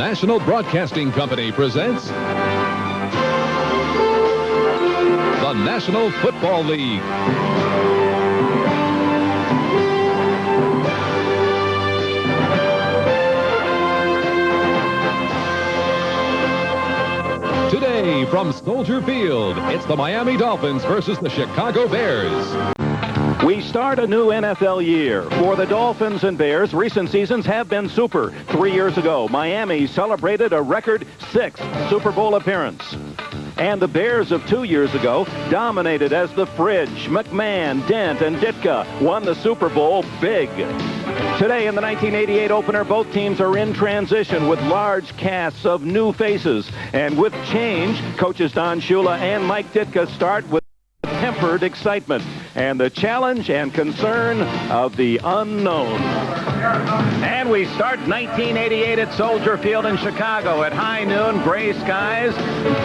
National Broadcasting Company presents the National Football League. Today from Soldier Field, it's the Miami Dolphins versus the Chicago Bears. We start a new NFL year. For the Dolphins and Bears, recent seasons have been super. 3 years ago, Miami celebrated a record 6th Super Bowl appearance. And the Bears of 2 years ago dominated as the Fridge. McMahon, Dent, and Ditka won the Super Bowl big. Today in the 1988 opener, both teams are in transition with large casts of new faces. And with change, coaches Don Shula and Mike Ditka start with tempered excitement and the challenge and concern of the unknown. And we start 1988 at Soldier Field in Chicago. At high noon, gray skies,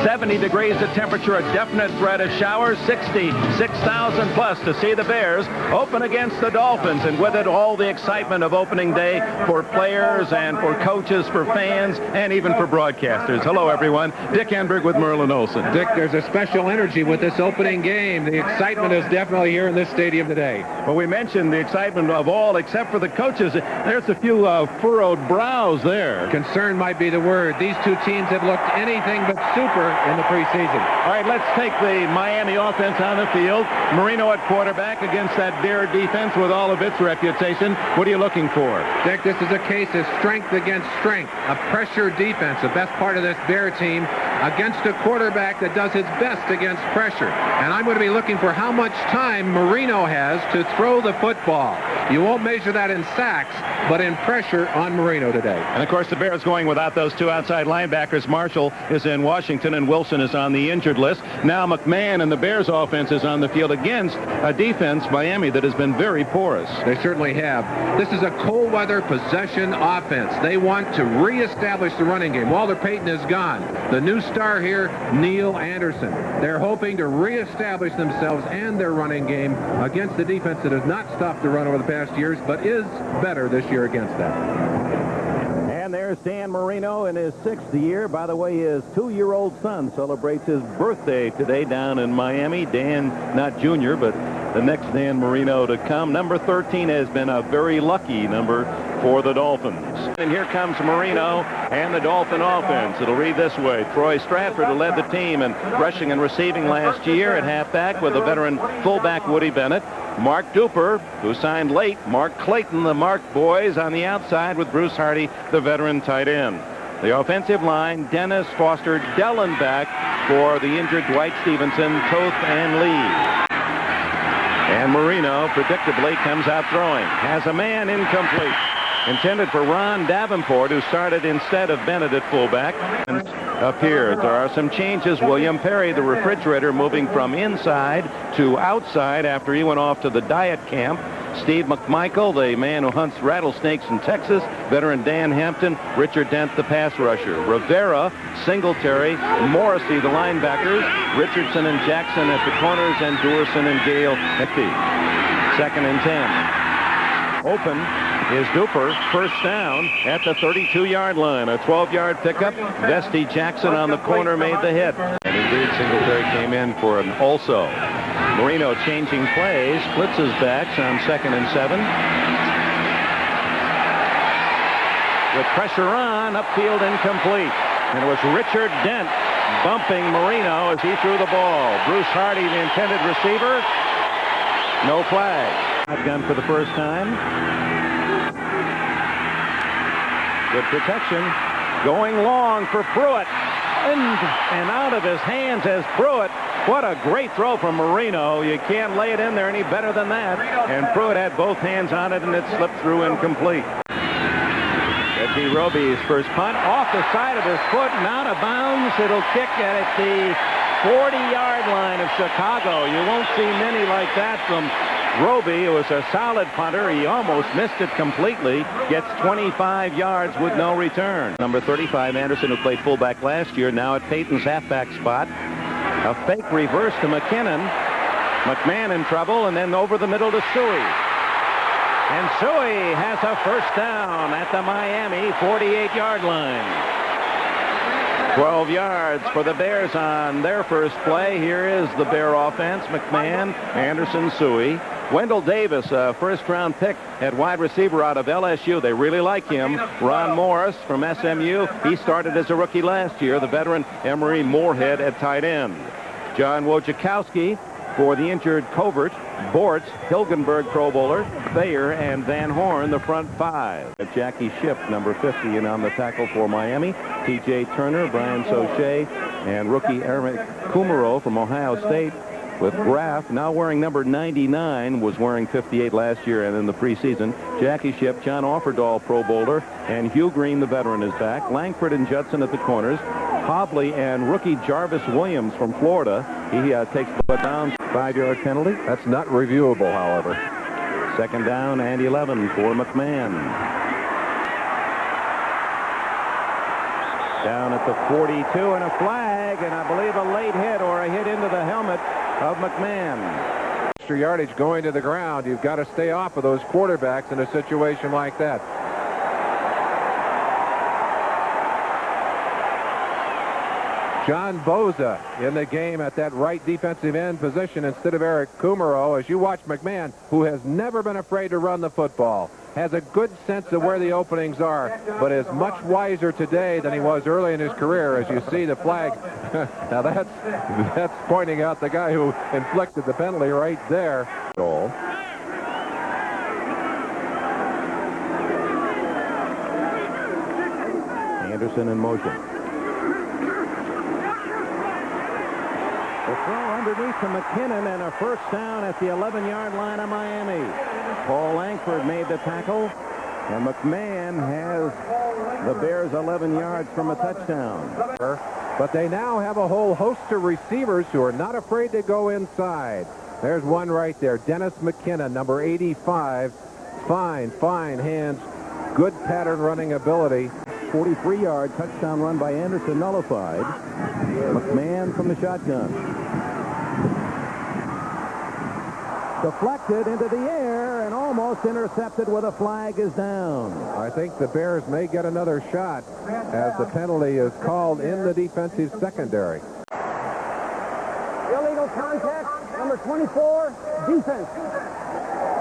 70 degrees of temperature, a definite threat of showers, 66,000 plus to see the Bears open against the Dolphins. And with it, all the excitement of opening day for players and for coaches, for fans, and even for broadcasters. Hello, everyone. Dick Enberg with Merlin Olsen. Dick, there's a special energy with this opening game. The excitement is definitely here in this stadium today. Well, we mentioned the excitement of all except for the coaches. There's a few furrowed brows there. Concern might be the word. These two teams have looked anything but super in the preseason. All right, let's take the Miami offense on the field. Marino at quarterback against that Bear defense with all of its reputation. What are you looking for? Dick, this is a case of strength against strength. A pressure defense, the best part of this Bear team, against a quarterback that does his best against pressure. And I'm going to be looking for how much time Marino has to throw the football. You won't measure that in sacks, but in pressure on Marino today. And, of course, the Bears going without those two outside linebackers. Marshall is in Washington, and Wilson is on the injured list. Now McMahon and the Bears offense is on the field against a defense, Miami, that has been very porous. They certainly have. This is a cold-weather possession offense. They want to reestablish the running game. Walter Payton is gone. The new star here, Neil Anderson. They're hoping to reestablish themselves and their running game against the defense that has not stopped the run over the past years, but is better this year against that. And there's Dan Marino in his 6th year. By the way, his 2-year-old son celebrates his birthday today down in Miami. Dan, not junior, but the next Dan Marino to come. Number 13 has been a very lucky number for the Dolphins. And here comes Marino and the Dolphin offense. It'll read this way. Troy Stratford, who led the team in rushing and receiving last year at halfback with the veteran fullback Woody Bennett. Mark Duper, who signed late. Mark Clayton, the Mark boys on the outside with Bruce Hardy, the veteran tight end. The offensive line, Dennis Foster Dellenbach for the injured Dwight Stevenson, Toth, and Lee. And Marino, predictably, comes out throwing. Has a man incomplete. Intended for Ron Davenport, who started instead of Bennett at fullback. And up here, there are some changes. William Perry, the refrigerator, moving from inside to outside after he went off to the diet camp. Steve McMichael, the man who hunts rattlesnakes in Texas. Veteran Dan Hampton. Richard Dent, the pass rusher. Rivera, Singletary, Morrissey, the linebackers. Richardson and Jackson at the corners, and Doerson and Gale at the 2nd and 10. Open is Duper, first down at the 32-yard line. A 12-yard pickup. Vesty Jackson on the corner made the hit. And indeed, Singletary came in for an also. Marino changing plays, splits his backs on 2nd and 7. With pressure on, upfield incomplete. And it was Richard Dent bumping Marino as he threw the ball. Bruce Hardy, the intended receiver. No flag. Shotgun for the first time. Good protection. Going long for Pruitt. And out of his hands as Pruitt. What a great throw from Marino. You can't lay it in there any better than that. And Pruitt had both hands on it, and it slipped through incomplete. That'd be Roby's first punt. Off the side of his foot and out of bounds. It'll kick at the 40-yard line of Chicago. You won't see many like that from Roby. It was a solid punter. He almost missed it completely. Gets 25 yards with no return. Number 35, Anderson, who played fullback last year, now at Peyton's halfback spot. A fake reverse to McKinnon. McMahon in trouble, and then over the middle to Suey. And Suey has a first down at the Miami 48-yard line. 12 yards for the Bears on their first play. Here is the Bear offense. McMahon, Anderson, Suey. Wendell Davis, a first-round pick at wide receiver out of LSU. They really like him. Ron Morris from SMU. He started as a rookie last year. The veteran Emery Moorhead at tight end. John Wojciechowski for the injured Covert, Bortz, Hilgenberg Pro Bowler, Thayer, and Van Horn, the front five. Jackie Shipp, number 50, and on the tackle for Miami. T.J. Turner, Brian Soche, and rookie Eric Kumaro from Ohio State. With Graff now wearing number 99, was wearing 58 last year and in the preseason. Jackie Shipp, John Offerdahl, Pro Bowler, and Hugh Green, the veteran, is back. Langford and Judson at the corners. Hobley and rookie Jarvis Williams from Florida. He takes the down, 5-yard penalty. That's not reviewable, however. Second down and 11 for McMahon. Down at the 42 and a flag, and I believe a late hit or a hit into the helmet of McMahon. Extra yardage going to the ground. You've got to stay off of those quarterbacks in a situation like that. John Boza in the game at that right defensive end position instead of Eric Kumaro. As you watch McMahon, who has never been afraid to run the football, has a good sense of where the openings are, but is much wiser today than he was early in his career. As you see the flag, now that's pointing out the guy who inflicted the penalty right there. Goal. Anderson in motion. The throw underneath to McKinnon and a first down at the 11-yard line of Miami. Paul Langford made the tackle, and McMahon has the Bears 11 yards from a touchdown. But they now have a whole host of receivers who are not afraid to go inside. There's one right there, Dennis McKinnon, number 85. Fine hands, good pattern running ability. 43-yard touchdown run by Anderson nullified. McMahon from the shotgun. Deflected into the air and almost intercepted where the flag is down. I think the Bears may get another shot as the penalty is called in the defensive secondary. Illegal contact, number 24, defense.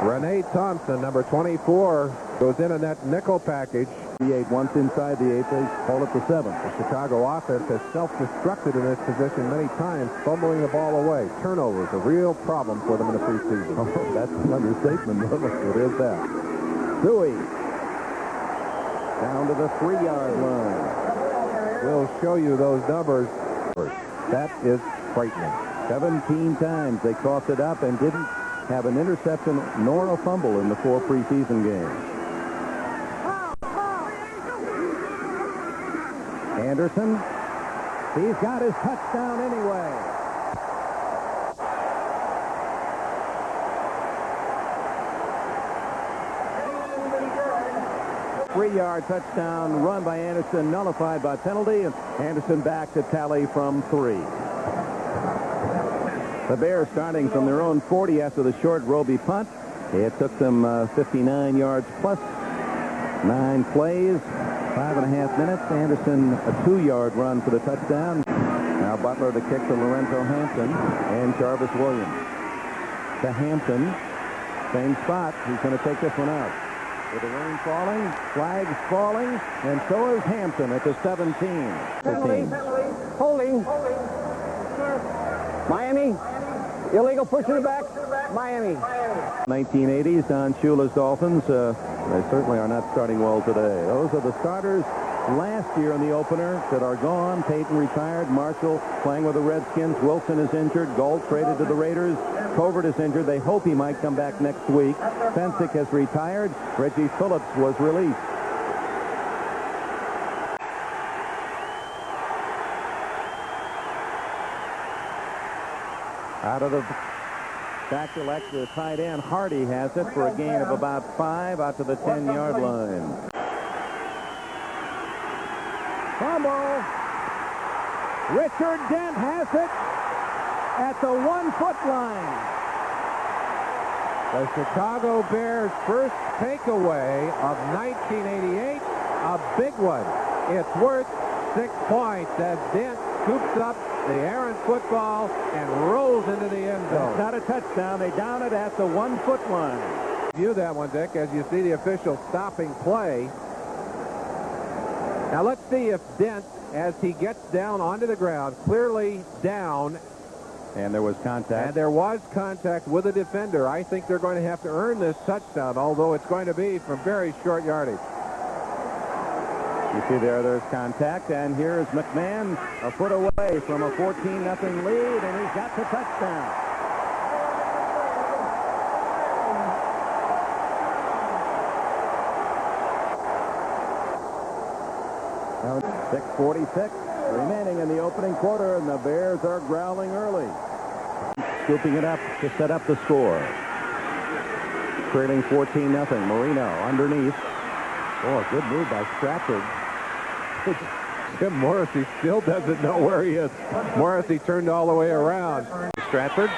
Renee Thompson, number 24, goes in that nickel package. The 8, once inside the 8, they hold it to 7. The Chicago offense has self-destructed in this position many times, fumbling the ball away. Turnovers, a real problem for them in the preseason. Oh, that's an understatement. It is that. Suey down to the 3-yard line. We'll show you those numbers. That is frightening. 17 times they coughed it up and didn't have an interception nor a fumble in the 4 preseason games. Anderson, he's got his touchdown anyway. Three-yard touchdown run by Anderson, nullified by penalty, and Anderson back to tally from 3. The Bears starting from their own 40 after the short Roby punt. It took them 59 yards plus 9 plays. 5.5 minutes. Anderson, a 2-yard run for the touchdown. Now Butler to kick to Lorenzo Hampton and Jarvis Williams. To Hampton. Same spot. He's going to take this one out. With the rain falling, flags falling, and so is Hampton at the 17. Holding. Miami. Illegal pushing it back. Miami. 1980s, Don Shula's Dolphins. They certainly are not starting well today. Those are the starters last year in the opener that are gone. Payton retired. Marshall playing with the Redskins. Wilson is injured. Gold traded to the Raiders. Covert is injured. They hope he might come back next week. Fensick has retired. Reggie Phillips was released. Out of the back to Lex, the tight end. Hardy has it for a gain of about 5 out to the 10-yard line. Fumble. Richard Dent has it at the 1-foot line. The Chicago Bears' first takeaway of 1988, a big one. It's worth 6 points as Dent scoops up the errant football and rolls into the end zone. It's not a touchdown. They down it at the 1-foot line. View that one, Dick, as you see the official stopping play. Now let's see if Dent, as he gets down onto the ground, clearly down. And there was contact. And there was contact with a defender. I think they're going to have to earn this touchdown, although it's going to be from very short yardage. You see there's contact, and here's McMahon a foot away from a 14-0 lead, and he's got the touchdown. Now 6:46 remaining in the opening quarter, and the Bears are growling early. Scooping it up to set up the score. Trailing 14-0. Marino underneath. Oh, good move by Stratford. Jim Morrissey still doesn't know where he is. Morrissey turned all the way around. Stratford.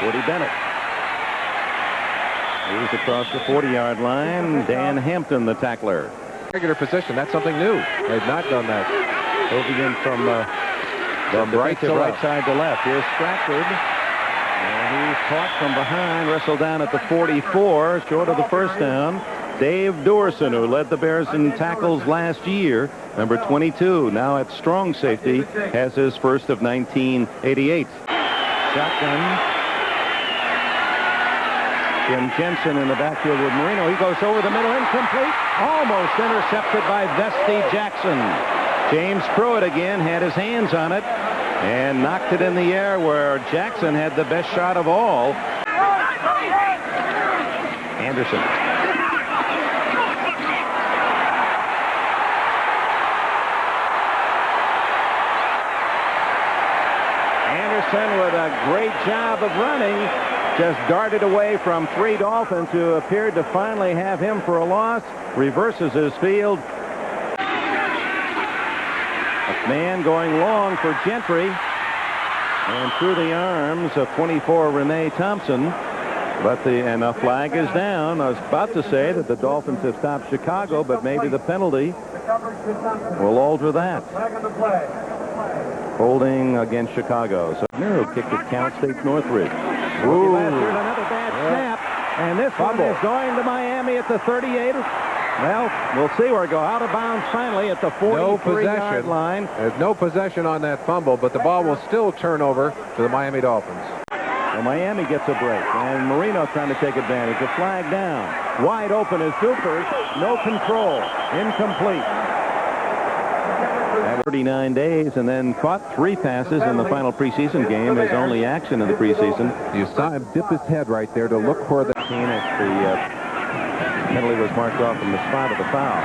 Woody Bennett. He's across the 40-yard line. Dan Hampton, the tackler. Regular position. That's something new. They've not done that. Moving in from right to right left. side to left. Here's Stratford. And he's caught from behind, wrestled down at the 44, short of the first down. Dave Dorson, who led the Bears in tackles last year, number 22, now at strong safety, has his first of 1988. Shotgun. Jim Jensen in the backfield with Marino. He goes over the middle, incomplete. Almost intercepted by Vesti Jackson. James Pruitt again had his hands on it and knocked it in the air where Jackson had the best shot of all. Anderson. Anderson with a great job of running. Just darted away from 3 Dolphins who appeared to finally have him for a loss. Reverses his field. McMahon going long for Gentry. And through the arms of 24 Renee Thompson. But a flag is down. I was about to say that the Dolphins have stopped Chicago, but maybe the penalty will alter that. Holding against Chicago. So Marino kicked at Cal State Northridge. Ooh. Last year, another bad snap. And this one is going to Miami at the 38. Well, we'll see where it goes. Out of bounds finally at the 43-yard line. There's no possession on that fumble, but the ball will still turn over to the Miami Dolphins. Well, Miami gets a break, and Marino trying to take advantage. A flag down. Wide open is Cooper. No control. Incomplete. 39 days, and then caught 3 passes in the final preseason game. His only action in the preseason. You saw him dip his head right there to look for the... Penalty was marked off from the spot of the foul.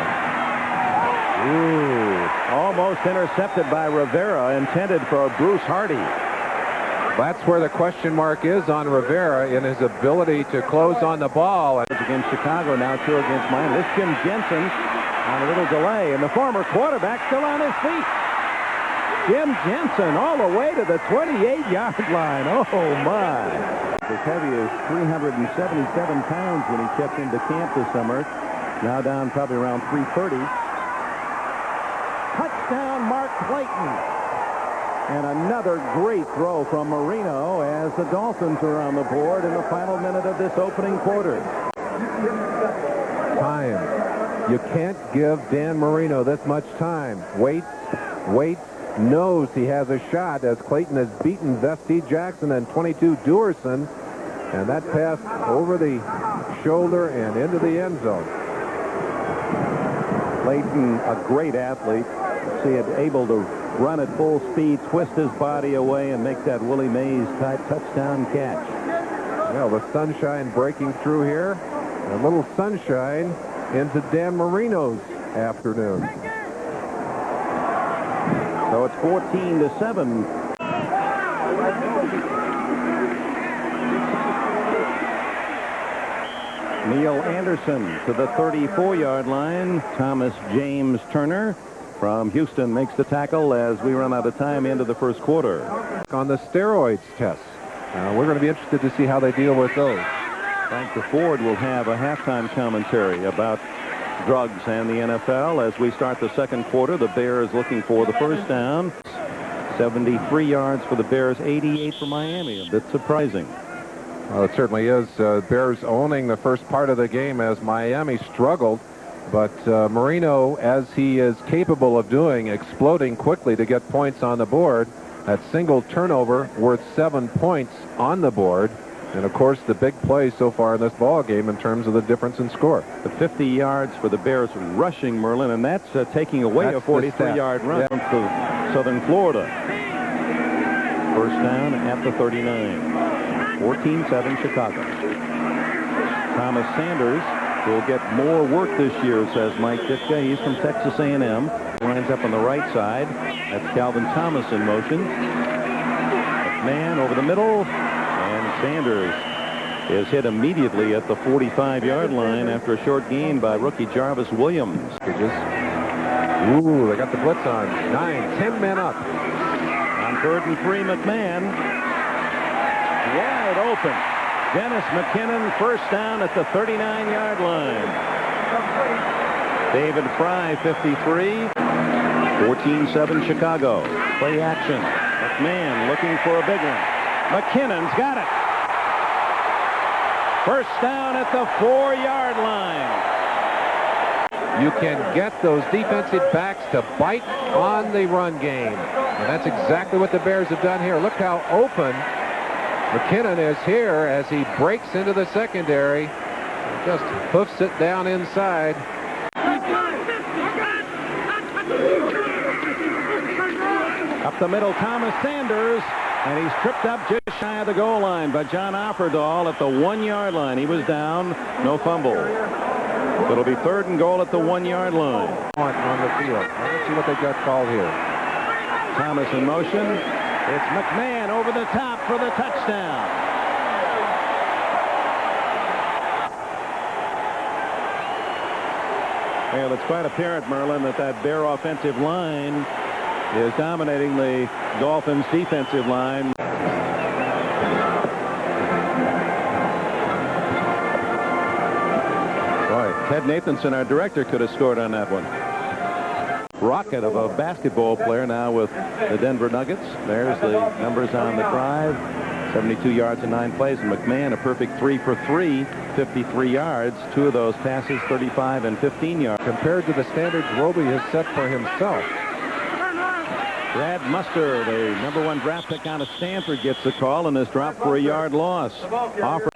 Ooh, almost intercepted by Rivera, intended for Bruce Hardy. That's where the question mark is on Rivera in his ability to close on the ball. Against Chicago, now 2 against Miami. This Jim Jensen on a little delay, and the former quarterback still on his feet. Jim Jensen all the way to the 28-yard line. Oh, my. As heavy as 377 pounds when he checked into camp this summer. Now down probably around 330. Touchdown, Mark Clayton. And another great throw from Marino as the Dolphins are on the board in the final minute of this opening quarter. Time. You can't give Dan Marino this much time. Waits, knows he has a shot as Clayton has beaten Vesti Jackson and 22 Duerson, and that pass over the shoulder and into the end zone. Clayton, a great athlete. See it able to run at full speed, twist his body away, and make that Willie Mays type touchdown catch. Well, the sunshine breaking through here. A little sunshine into Dan Marino's afternoon. So it's 14-7. Neil Anderson to the 34-yard line. Thomas James Turner from Houston makes the tackle as we run out of time into the first quarter. On the steroids test. We're going to be interested to see how they deal with those. Frank DeFord will have a halftime commentary about drugs and the NFL as we start the second quarter. The Bears looking for the first down. 73 yards for the Bears, 88 for Miami. A bit surprising. Well, it certainly is. Bears owning the first part of the game as Miami struggled. But Marino, as he is capable of doing, exploding quickly to get points on the board. That single turnover worth 7 points on the board. And, of course, the big play so far in this ball game in terms of the difference in score. The 50 yards for the Bears rushing, Merlin, and that's taking away a 43-yard run from Southern Florida. First down at the 39. 14-7 Chicago. Thomas Sanders will get more work this year, says Mike Ditka. He's from Texas A&M. Lines up on the right side. That's Calvin Thomas in motion. McMahon over the middle. And Sanders is hit immediately at the 45-yard line after a short gain by rookie Jarvis Williams. Ooh, they got the blitz on. 9-10 men up. On 3rd and 3, McMahon. Wide open. Dennis McKinnon, first down at the 39-yard line. David Fry, 53. 14-7 Chicago. Play action. McMahon looking for a big one. McKinnon's got it. First down at the 4-yard line. You can get those defensive backs to bite on the run game. And that's exactly what the Bears have done here. Look how open McKinnon is here as he breaks into the secondary. Just hoofs it down inside. Up the middle, Thomas Sanders. And he's tripped up just shy of the goal line by John Offerdahl at the 1-yard line. He was down, no fumble. It'll be 3rd and goal at the 1-yard line. On the field. Let's see what they got called here. Thomas in motion. It's McMahon over the top for the touchdown. Well, it's quite apparent, Merlin, that Bear offensive line is dominating the Dolphins defensive line. Boy, Ted Nathanson, our director, could have scored on that one. Rocket of a basketball player now with the Denver Nuggets. There's the numbers on the drive. 72 yards in 9 plays. And McMahon, a perfect 3 for 3, 53 yards. 2 of those passes, 35 and 15 yards. Compared to the standards Roby has set for himself. Brad Muster, the #1 draft pick out of Stanford, gets the call and is dropped for a yard loss. Offered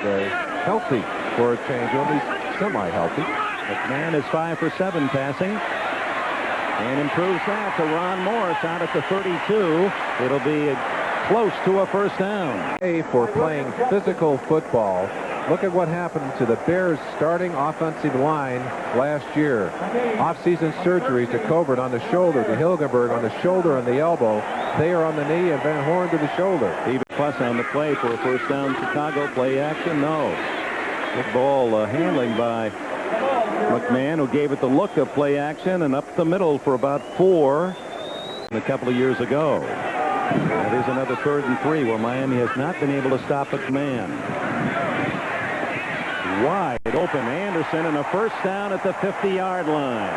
Healthy for a change, at least semi-healthy. McMahon is 5 for 7 passing. And improves that to Ron Morris out at the 32. It'll be close to a first down. For playing physical football. Look at what happened to the Bears' starting offensive line last year. Off-season surgeries to Covert on the shoulder, to Hilgenberg on the shoulder and the elbow. Thayer on the knee and Van Horn to the shoulder. Even plus on the play for a first down. Chicago play action. No. Good ball handling by McMahon, who gave it the look of play action and up the middle for about 4 a couple of years ago. That is another 3rd and 3 where Miami has not been able to stop McMahon. Wide open Anderson and a first down at the 50-yard line.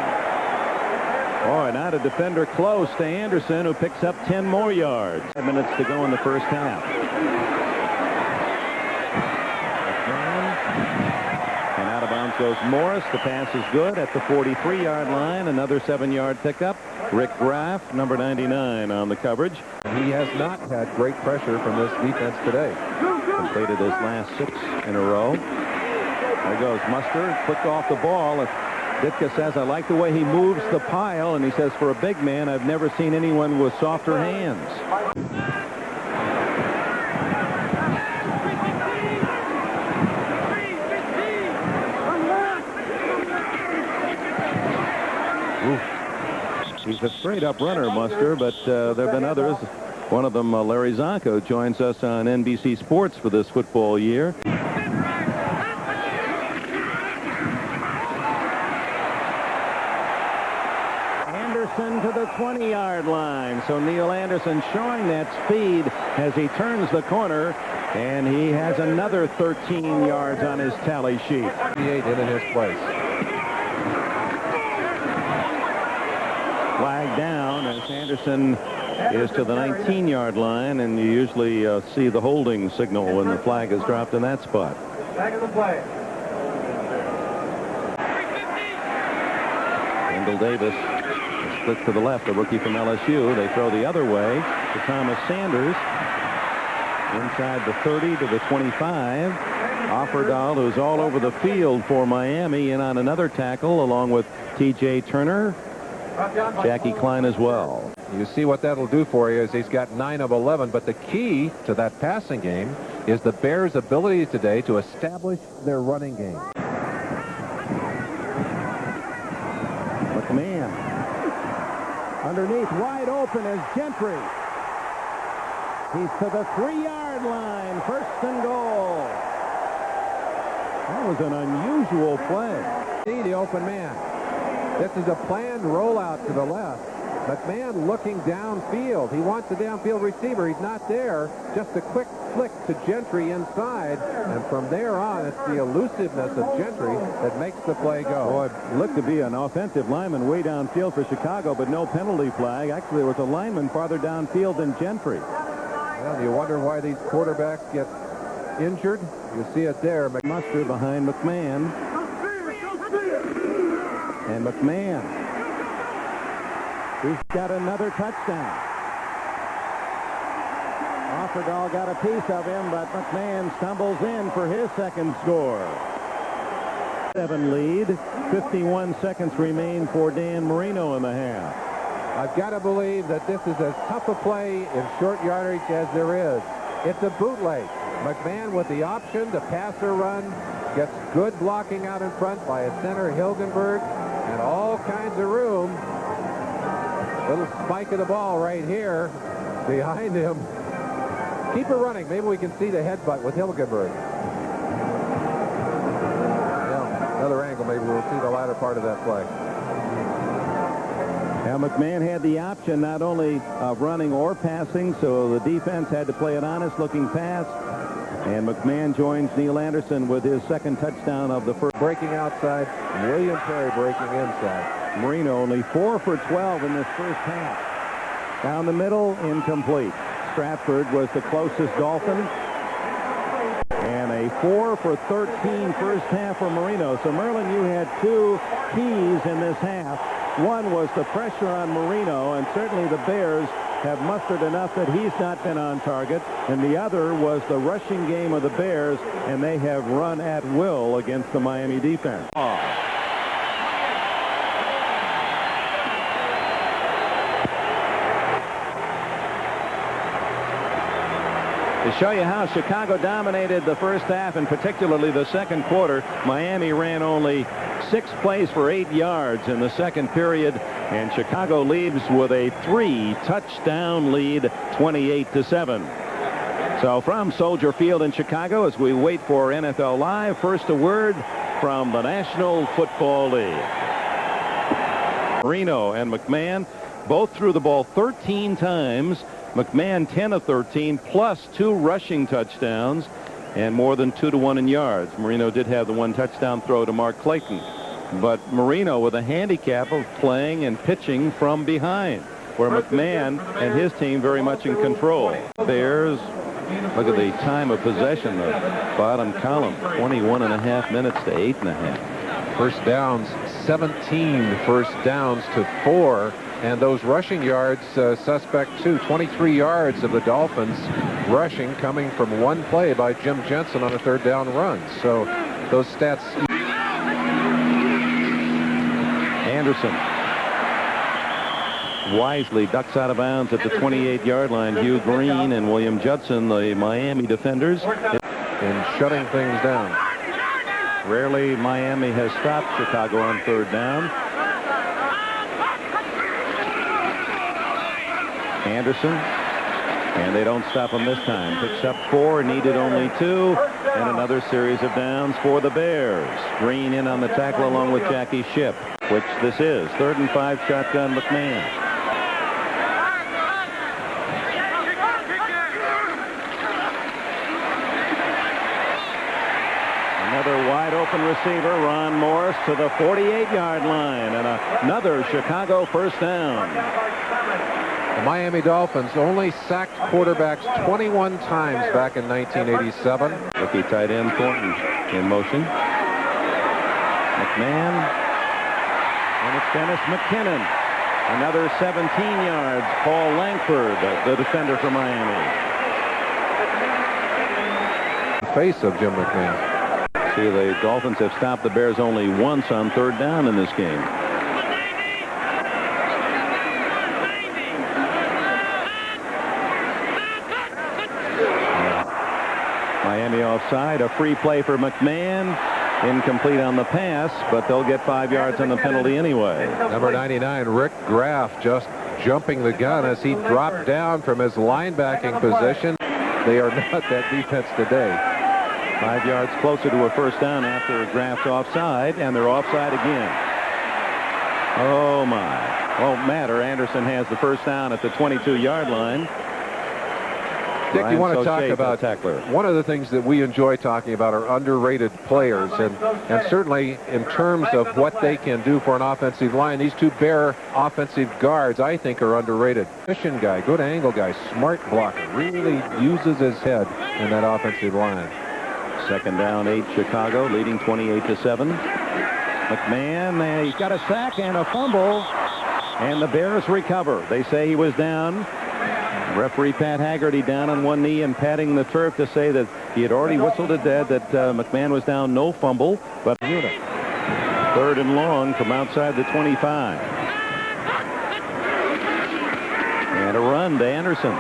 Boy, now the defender close to Anderson, who picks up 10 more yards. 5 minutes to go in the first half. And out of bounds goes Morris. The pass is good at the 43-yard line. Another 7-yard pickup. Rick Graff, number 99, on the coverage. He has not had great pressure from this defense today. Completed his last 6 in a row. There goes Muster, quick off the ball. Ditka says, I like the way he moves the pile, and he says, for a big man, I've never seen anyone with softer hands. He's a straight-up runner, Muster, but there have been others. One of them, Larry Zonko, joins us on NBC Sports for this football year. Anderson to the 20-yard line. So Neil Anderson showing that speed as he turns the corner, and he has another 13 yards on his tally sheet. 38 in his place. Flag down as Anderson is to the 19-yard line, and you usually see the holding signal when the flag is dropped in that spot. Back of the play. Wendell Davis split to the left, the rookie from LSU. They throw the other way to Thomas Sanders. Inside the 30 to the 25. Offerdahl, who's all over the field for Miami, in on another tackle along with T.J. Turner. Jackie Klein as well. You see what that'll do for you is he's got 9 of 11, but the key to that passing game is the Bears' ability today to establish their running game. McMahon underneath, wide open is Gentry. He's to the 3-yard line. First and goal. That was an unusual play. See the open man. This is a planned rollout to the left. McMahon looking downfield. He wants the downfield receiver. He's not there. Just a quick flick to Gentry inside. And from there on, it's the elusiveness of Gentry that makes the play go. Boy, it looked to be an offensive lineman way downfield for Chicago, but no penalty flag. Actually, there was a lineman farther downfield than Gentry. Well, you wonder why these quarterbacks get injured. You see it there. McMuster behind McMahon. And McMahon. He's got another touchdown. Offerdahl got a piece of him, but McMahon stumbles in for his second score. 7 lead. 51 seconds remain for Dan Marino in the half. I've got to believe that this is as tough a play in short yardage as there is. It's a bootleg. McMahon with the option to pass or run. Gets good blocking out in front by a center, Hilgenberg, and all kinds of room. Little spike of the ball right here behind him. Keep it running. Maybe we can see the headbutt with Hilgenberg. Yeah, another angle. Maybe we'll see the latter part of that play. Now, McMahon had the option not only of running or passing, so the defense had to play an honest-looking pass. And McMahon joins Neil Anderson with his second touchdown of the first. Breaking outside, William Perry breaking inside. Marino only 4 for 12 in this first half. Down the middle, incomplete. Stratford was the closest Dolphin. And a 4 for 13 first half for Marino. So, Merlin, you had 2 keys in this half. One was the pressure on Marino, and certainly the Bears have mustered enough that he's not been on target. And the other was the rushing game of the Bears, and they have run at will against the Miami defense. To show you how Chicago dominated the first half, and particularly the second quarter, Miami ran only 6 plays for 8 yards in the second period, and Chicago leads with a 3-touchdown lead, 28-7. So from Soldier Field in Chicago, as we wait for NFL Live, first a word from the National Football League. Marino and McMahon both threw the ball 13 times. McMahon 10 of 13 plus 2 rushing touchdowns and more than 2-to-1 in yards. Marino did have the 1 touchdown throw to Mark Clayton, but Marino with a handicap of playing and pitching from behind, where McMahon and his team very much in control. Bears, look at the time of possession, the bottom column, 21.5 minutes to 8.5. First downs, 17 first downs to 4. And those rushing yards, suspect too. 23 yards of the Dolphins rushing, coming from 1 play by Jim Jensen on a 3rd down run. So those stats. Anderson wisely ducks out of bounds at the 28-yard line. Hugh Green and William Judson, the Miami defenders, in shutting things down. Rarely Miami has stopped Chicago on 3rd down. Anderson And they don't stop him this time. Picks up 4, needed only 2, and another series of downs for the Bears. Green in on the tackle along with Jackie Shipp, which this is. 3rd and 5, shotgun McMahon. Another wide open receiver, Ron Morris, to the 48-yard line, and another Chicago first down. The Miami Dolphins only sacked quarterbacks 21 times back in 1987. Rookie tight end Thornton in motion. McMahon, and it's Dennis McKinnon. Another 17 yards. Paul Langford, the defender for Miami. The face of Jim McMahon. See, the Dolphins have stopped the Bears only once on 3rd down in this game. Miami offside. A free play for McMahon. Incomplete on the pass, but they'll get 5 yards on the penalty anyway. Number 99, Rick Graff, just jumping the gun as he dropped down from his linebacking position. They are not that defense today. 5 yards closer to a first down after Graff's offside, and they're offside again. Oh, my. Won't matter. Anderson has the first down at the 22-yard line. Dick, you want to talk about tackler. One of the things that we enjoy talking about are underrated players, and certainly in terms of what they can do for an offensive line, these two Bear offensive guards I think are underrated. Mission guy, good angle guy, smart blocker, really uses his head in that offensive line. 2nd down, 8 Chicago, leading 28-7. McMahon, he's got a sack and a fumble, and the Bears recover. They say he was down. Referee Pat Haggerty down on one knee and patting the turf to say that he had already whistled it dead, that McMahon was down, no fumble, but unit. 3rd and long from outside the 25. And a run to Anderson.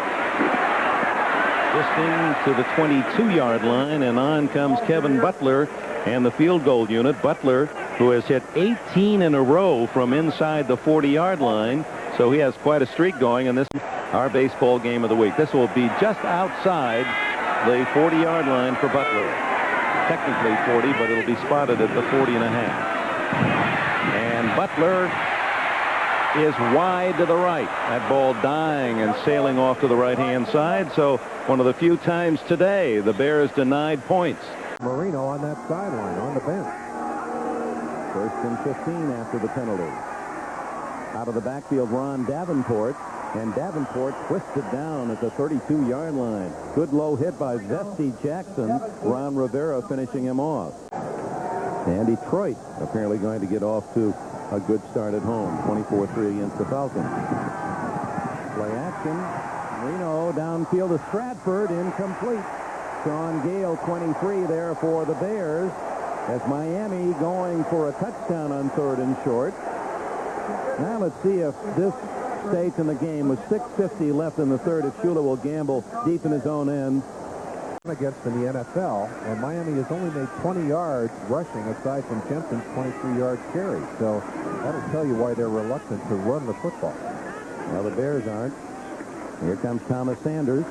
Twisting to the 22-yard line, and on comes Kevin Butler and the field goal unit. Butler, who has hit 18 in a row from inside the 40-yard line, so he has quite a streak going in this. Our baseball game of the week. This will be just outside the 40-yard line for Butler. Technically 40, but it'll be spotted at the 40.5. And Butler is wide to the right. That ball dying and sailing off to the right-hand side. So one of the few times today the Bears denied points. Marino on that sideline on the bench. 1st and 15 after the penalty. Out of the backfield, Ron Davenport. And Davenport twisted down at the 32-yard line. Good low hit by Vesti Jackson. Ron Rivera finishing him off. And Detroit apparently going to get off to a good start at home. 24-3 against the Falcons. Play action. Marino downfield to Stratford. Incomplete. Sean Gale, 23 there for the Bears. As Miami going for a touchdown on 3rd and short. Now let's see if this stays in the game with 6:50 left in the 3rd. If Shula will gamble deep in his own end. Against in the NFL, and Miami has only made 20 yards rushing aside from Kempton's 23-yard carry. So that'll tell you why they're reluctant to run the football. Well, the Bears aren't. Here comes Thomas Sanders.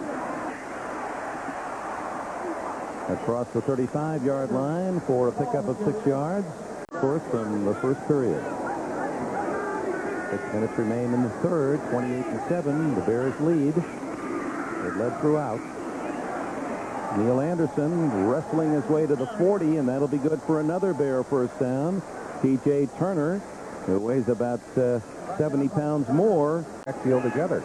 Across the 35-yard line for a pickup of 6 yards. Fourth from the first period. 6 minutes remain in the 3rd. 28-7. The Bears lead. It led throughout. Neil Anderson wrestling his way to the 40, and that'll be good for another Bear first down. P.J. Turner, who weighs about 70 pounds more. Backfield together.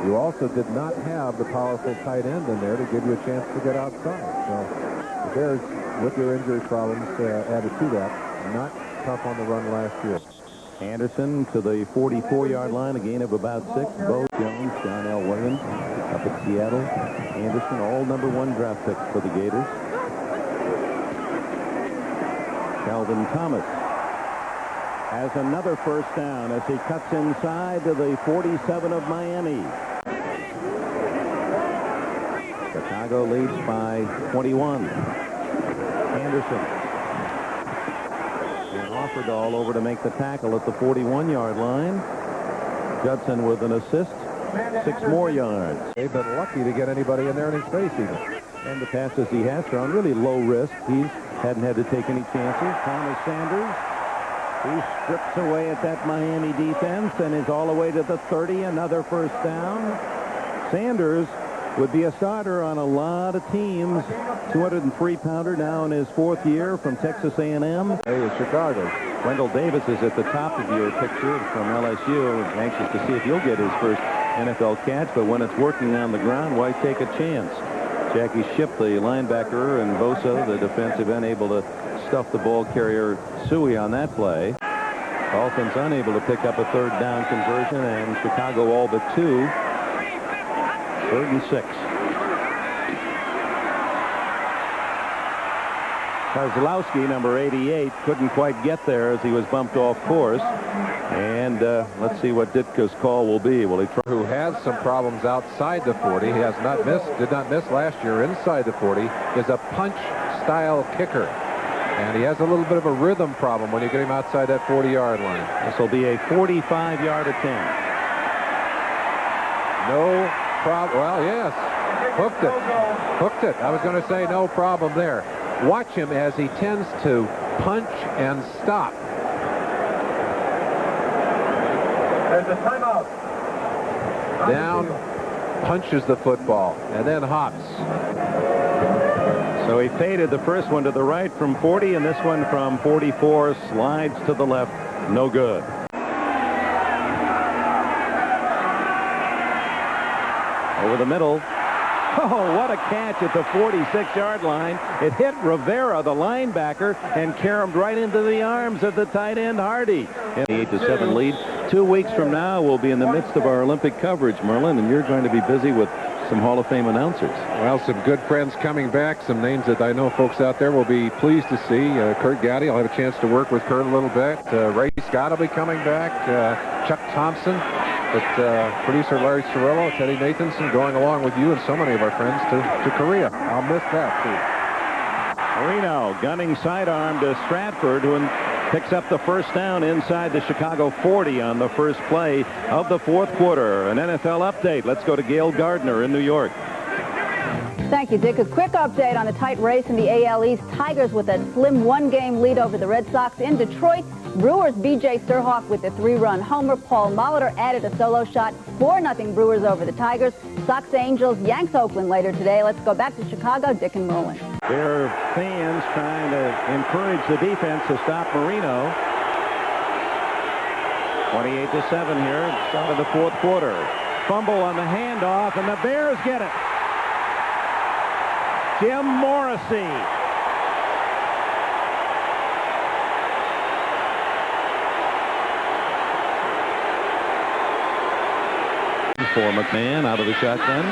You also did not have the powerful tight end in there to give you a chance to get outside. So the Bears, with their injury problems added to that, not tough on the run last year. Anderson to the 44-yard line, a gain of about 6. Bo Jones, John L. Williams up at Seattle. Anderson, all number 1 draft picks for the Gators. Calvin Thomas has another first down as he cuts inside to the 47 of Miami. Chicago leads by 21. Anderson. And Offerdahl over to make the tackle at the 41-yard line. Judson with an assist. 6 more yards. They've been lucky to get anybody in there in his face even. And the passes he has thrown, really low risk. He hadn't had to take any chances. Thomas Sanders, he strips away at that Miami defense and is all the way to the 30. Another first down. Sanders would be a starter on a lot of teams. 203-pounder now in his 4th year from Texas A&M. Hey, it's Chicago. Wendell Davis is at the top of your picture from LSU. Anxious to see if he'll get his first NFL catch, but when it's working on the ground, why take a chance? Jackie Shipp, the linebacker, and Bosa, the defensive end, able to stuff the ball carrier Suey on that play. Dolphins unable to pick up a 3rd down conversion, and Chicago all but 2. 3rd and 6. Kozlowski, number 88, couldn't quite get there as he was bumped off course. And let's see what Ditka's call will be. Will he try? Who has some problems outside the 40. He has not missed, did not miss last year inside the 40, is a punch-style kicker. And he has a little bit of a rhythm problem when you get him outside that 40-yard line. This will be a 45-yard attempt. No problem. Well, yes. Hooked it. Hooked it. I was going to say no problem there. Watch him as he tends to punch and stop. There's a timeout. Down, punches the football, and then hops. So he faded the first one to the right from 40, and this one from 44 slides to the left. No good. Over the middle. Oh, what a catch at the 46-yard line. It hit Rivera, the linebacker, and caromed right into the arms of the tight end, Hardy. 8-7 lead. 2 weeks from now, we'll be in the midst of our Olympic coverage, Merlin, and you're going to be busy with some Hall of Fame announcers. Well, some good friends coming back, some names that I know folks out there will be pleased to see. Kurt Gowdy, I'll have a chance to work with Kurt a little bit. Ray Scott will be coming back. Chuck Thompson. But producer Larry Cirillo, Teddy Nathanson going along with you and so many of our friends to Korea. I'll miss that, too. Marino gunning sidearm to Stratford, who picks up the first down inside the Chicago 40 on the first play of the 4th quarter. An NFL update. Let's go to Gail Gardner in New York. Thank you, Dick. A quick update on a tight race in the AL East. Tigers with a slim 1-game lead over the Red Sox in Detroit. Brewers' B.J. Surhoff with a 3-run homer. Paul Molitor added a solo shot. 4-0 Brewers over the Tigers. Sox Angels Yanks Oakland later today. Let's go back to Chicago. Dick and Merlin. Their fans trying to encourage the defense to stop Marino. 28-7 here. Start of the 4th quarter. Fumble on the handoff, and the Bears get it. Jim Morrissey. For McMahon out of the shotgun.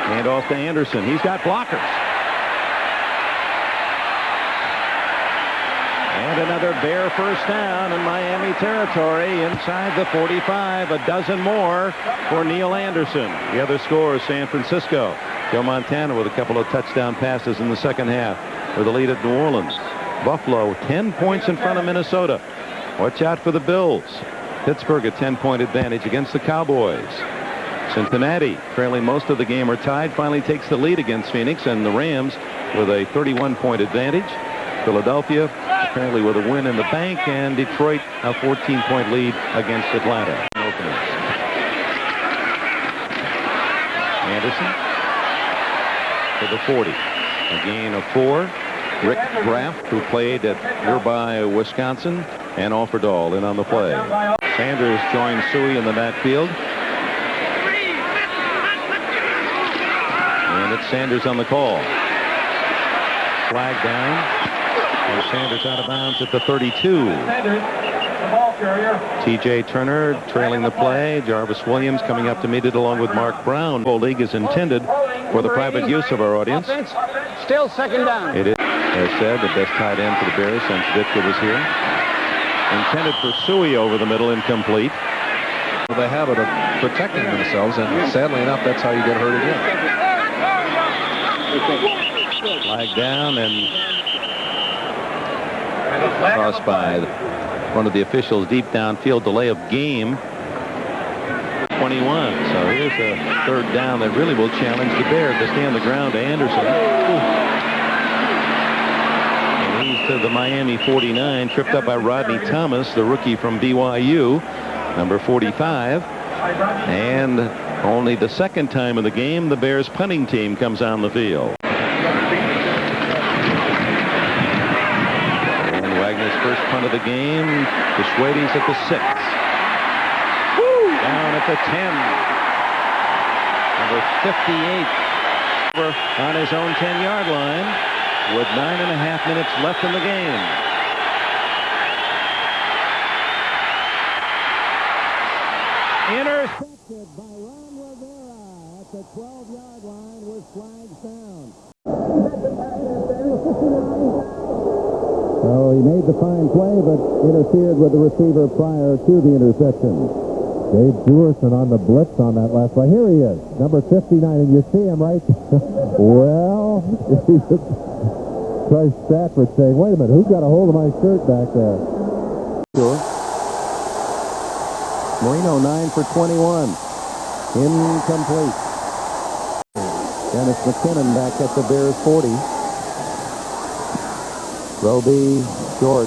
Hand off to Anderson. He's got blockers. And another Bear first down in Miami territory inside the 45. A dozen more for Neil Anderson. The other score is San Francisco. Joe Montana with a couple of touchdown passes in the second half with the lead at New Orleans. Buffalo 10 points in front of Minnesota. Watch out for the Bills. Pittsburgh a 10-point advantage against the Cowboys. Cincinnati, trailing most of the game or tied, finally takes the lead against Phoenix, and the Rams with a 31-point advantage. Philadelphia apparently with a win in the bank, and Detroit a 14-point lead against Atlanta. Anderson to the 40. A gain of 4. Rick Graff, who played at nearby Wisconsin, and Offerdahl in on the play. Sanders joins Suey in the backfield. And it's Sanders on the call. Flag down. And Sanders out of bounds at the 32. T.J. Turner trailing the play. Jarvis Williams coming up to meet it along with Mark Brown. The league is intended for the private use of our audience. Still second down. It is, as said, the best tight end for the Bears since Ditka was here. Intended for Suey over the middle, incomplete. The habit of protecting themselves, and sadly enough, that's how you get hurt again. Flag down and crossed by one of the officials. Deep downfield, delay of game 21. So here's a third down that really will challenge the Bears to stay on the ground to Anderson. And he's to the Miami 49, tripped up by Rodney Thomas, the rookie from BYU, number 45. And only the second time of the game the Bears punting team comes on the field. And Wagner's first punt of the game. The Schwady's at the 6. Down at the 10. Number 58 on his own 10-yard line with 9.5 minutes left in the game. Intercepted by Ron Rivera at the 12-yard line with flags down. Oh, he made the fine play, but interfered with the receiver prior to the interception. Dave Jewerson on the blitz on that last play. Here he is, number 59, and you see him, right? Well, Bryce Stafford saying, wait a minute, who got a hold of my shirt back there? Sure. Marino 9 for 21. Incomplete. Dennis McKinnon back at the Bears 40. Roby short.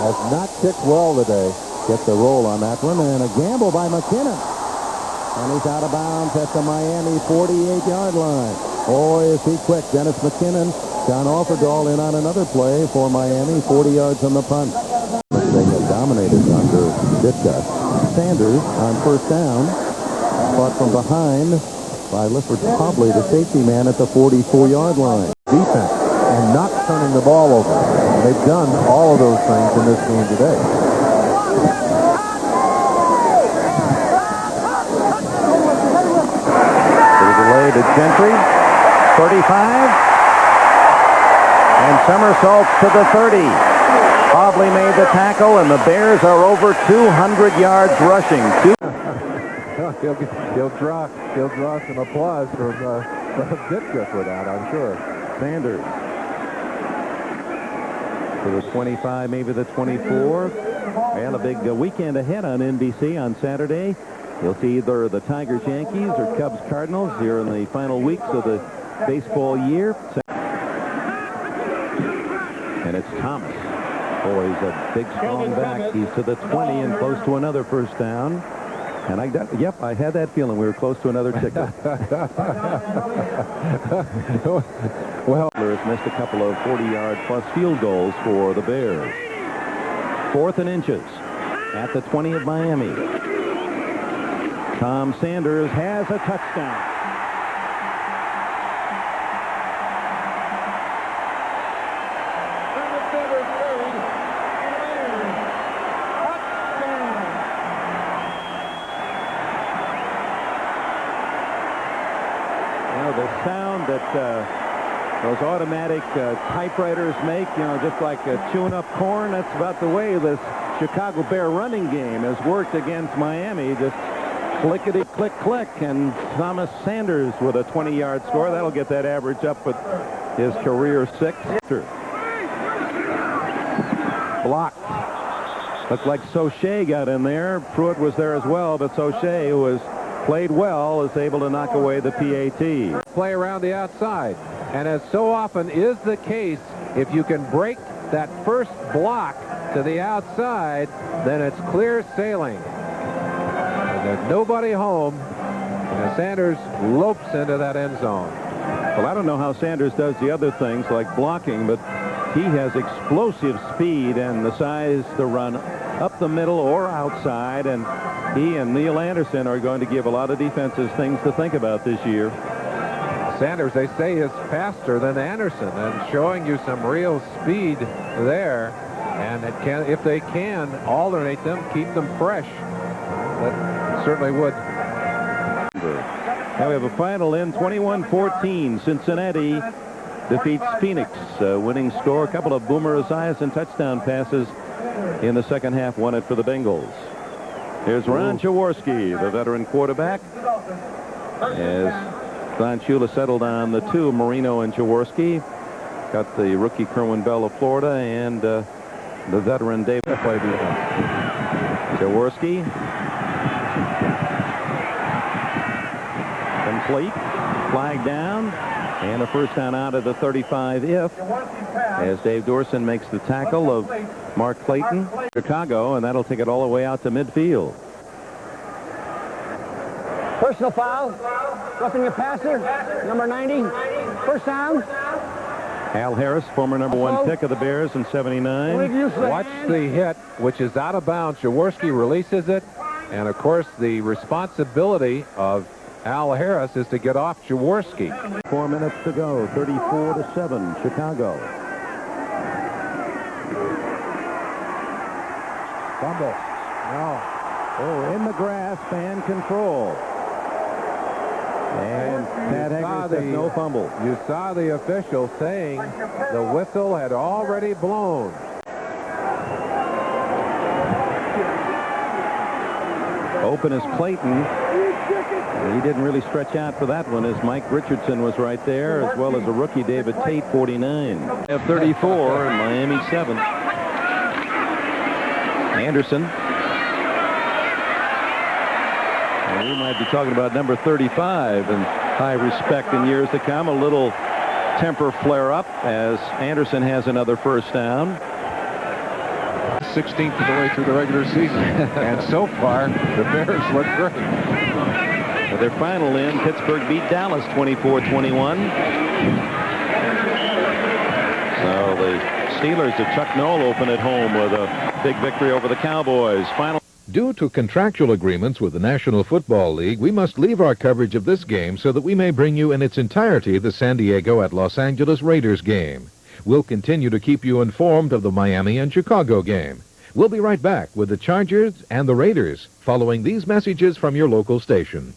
Has not kicked well today. Gets a roll on that one, and a gamble by McKinnon. And he's out of bounds at the Miami 48-yard line. Boy, is he quick. Dennis McKinnon. John Offerdahl in on another play for Miami. 40 yards on the punt. They have dominated under Ditka. Sanders on first down. Caught from behind by Lifford Pobley, the safety man at the 44-yard line. Defense and not turning the ball over. They've done all of those things in this game today. Little delay to Gentry. 35. And somersaults to the 30. Pobley made the tackle, and the Bears are over 200 yards rushing. He'll draw some applause from Ditka for that, I'm sure. Sanders to the 25, maybe the 24. And a big weekend ahead on NBC on Saturday. You'll see either the Tigers Yankees or Cubs Cardinals here in the final weeks of the baseball year. And it's Thomas. Boy, he's a big, strong back. He's to the 20 and close to another first down. And I had that feeling we were close to another ticket. Well, has missed a couple of 40-yard plus field goals for the Bears. 4th and inches at the 20 of Miami. Tom Sanders has a touchdown. The sound that those automatic typewriters make, just like chewing up corn, that's about the way this Chicago Bear running game has worked against Miami. Just clickety click click, and Thomas Sanders with a 20-yard score. That'll get that average up with his career 6. Blocked. Looked like Sauché got in there. Pruitt was there as well, but Sauché, who was played well, is able to knock away the PAT. Play around the outside, and as so often is the case, if you can break that first block to the outside, then it's clear sailing. And there's nobody home, and Sanders lopes into that end zone. Well, I don't know how Sanders does the other things like blocking, but he has explosive speed and the size to run up the middle or outside, and he and Neil Anderson are going to give a lot of defenses things to think about this year. Sanders, they say, is faster than Anderson and showing you some real speed there, and it can, if they can alternate them, keep them fresh, that certainly would. Now we have a final in 21-14. Cincinnati defeats Phoenix. Winning score, a couple of Boomer Esiason touchdown passes in the second half, won it for the Bengals. Here's Ron Jaworski, the veteran quarterback, as Don Shula settled on the 2, Marino and Jaworski. Got the rookie Kerwin Bell of Florida and the veteran David. Jaworski complete. Flag down. And a first down out of the 35 as Dave Dorson makes the tackle of Mark Clayton, Chicago, and that'll take it all the way out to midfield. Personal foul. Roughing the passer. Number 90. First down. Al Harris, former number 1 pick of the Bears in '79. Watch the hit, which is out of bounds. Jaworski releases it. And, of course, the responsibility of Al Harris is to get off Jaworski. 4 minutes to go. 34-7, Chicago. Fumble. No. Oh, in the grasp and control. And Pat Hager says no fumble. You saw the official saying the whistle had already blown. Open is Clayton. He didn't really stretch out for that one, as Mike Richardson was right there, as well as a rookie, David Tate, 49. Of 34, and Miami 7. Anderson. And we might be talking about number 35 and high respect in years to come. A little temper flare-up as Anderson has another first down. 16th of the way through the regular season. And so far, the Bears look great. With their final in, Pittsburgh beat Dallas 24-21. So the Steelers of Chuck Noll open at home with a big victory over the Cowboys. Final. Due to contractual agreements with the National Football League, we must leave our coverage of this game so that we may bring you in its entirety the San Diego at Los Angeles Raiders game. We'll continue to keep you informed of the Miami and Chicago game. We'll be right back with the Chargers and the Raiders following these messages from your local station.